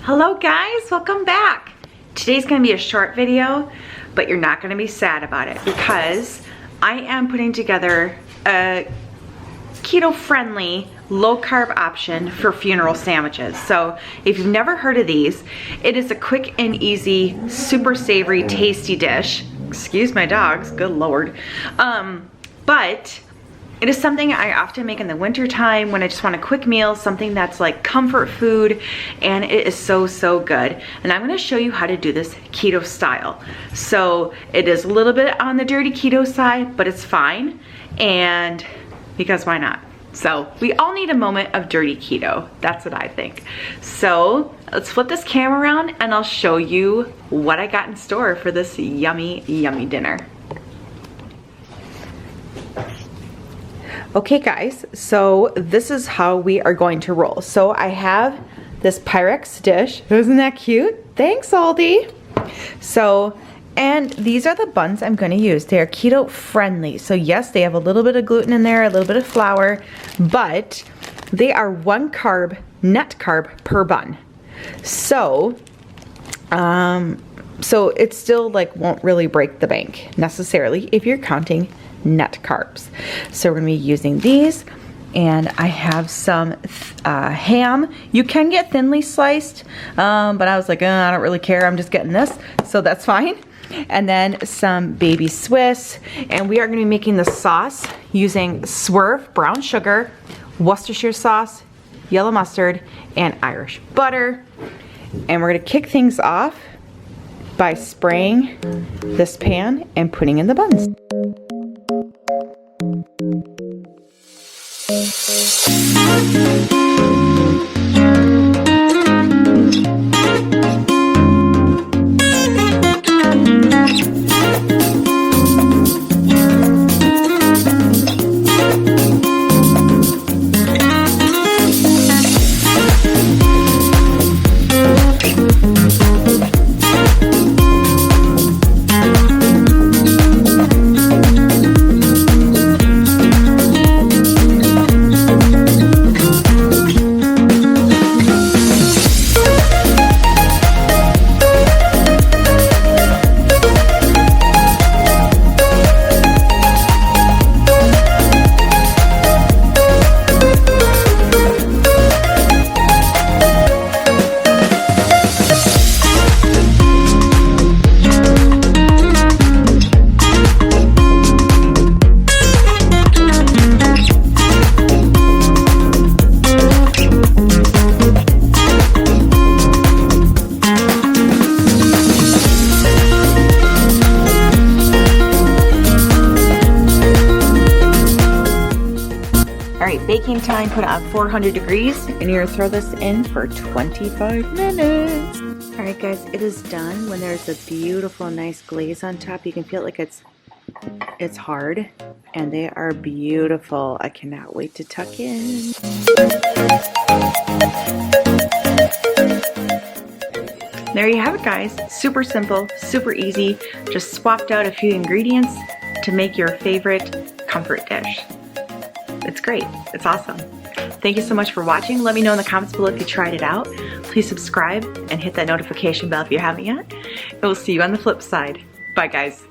Hello guys, welcome back. Today's gonna be a short video, but you're not gonna be sad about it because I am putting together a keto-friendly, low-carb option for funeral sandwiches. So if you've never heard of these, it is a quick and easy, super savory, tasty dish. Excuse my dogs, good Lord. But it is something I often make in the winter time when I just want a quick meal, something that's like comfort food, and it is so, so good. And I'm gonna show you how to do this keto style. So it is a little bit on the dirty keto side, but it's fine, and because why not? So we all need a moment of dirty keto. That's what I think. So let's flip this camera around and I'll show you what I got in store for this yummy, yummy dinner. Okay guys, so this is how we are going to roll. So I have this Pyrex dish. Isn't that cute? Thanks, Aldi. So, and these are the buns I'm going to use. They are keto friendly. So yes, they have a little bit of gluten in there, a little bit of flour, but they are 1 carb, net carb per bun. So, so it still like won't really break the bank necessarily if you're counting net carbs. So we're gonna be using these, and I have some ham. You can get thinly sliced, but I was like, I don't really care, I'm just getting this, so that's fine. And then some baby Swiss, and we are gonna be making the sauce using Swerve brown sugar, Worcestershire sauce, yellow mustard, and Irish butter. And we're gonna kick things off by spraying this pan and putting in the buns. Baking time, put it on 400 degrees, and you're gonna throw this in for 25 minutes. All right guys, it is done. When there's a beautiful, nice glaze on top, you can feel like it's hard, and they are beautiful. I cannot wait to tuck in. There you have it guys. Super simple, super easy. Just swapped out a few ingredients to make your favorite comfort dish. It's great. It's awesome. Thank you so much for watching. Let me know in the comments below if you tried it out. Please subscribe and hit that notification bell if you haven't yet. And we'll see you on the flip side. Bye guys.